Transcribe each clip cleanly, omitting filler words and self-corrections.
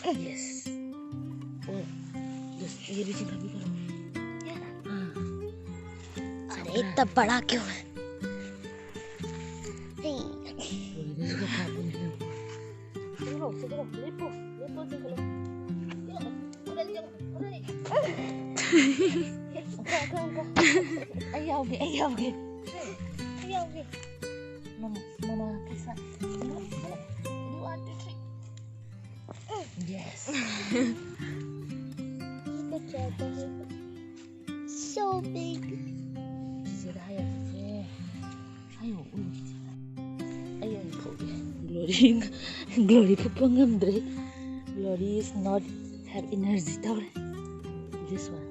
Yes. Oh, ये भी चिंता भी करो। अरे इतना बड़ा क्यों है? Mama, kisa. Yes. So big. Glory Pupangam Drake. Glory is not have energy. This one.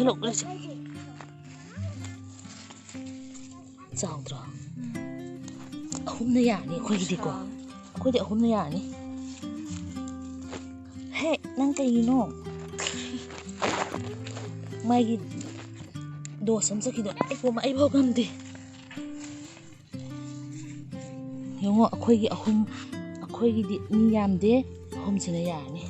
Look, let's Soundra. Humnayani, Quidiko. Quid Humnayani. Hey, Nanka, you know. My do some saki. I go my bogam. Yung ako'y di niyam de home sila yani.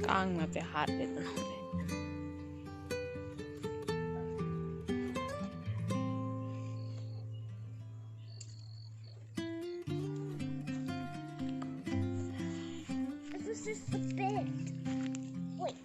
Kang mate hat itu. This is just a bit. Wait.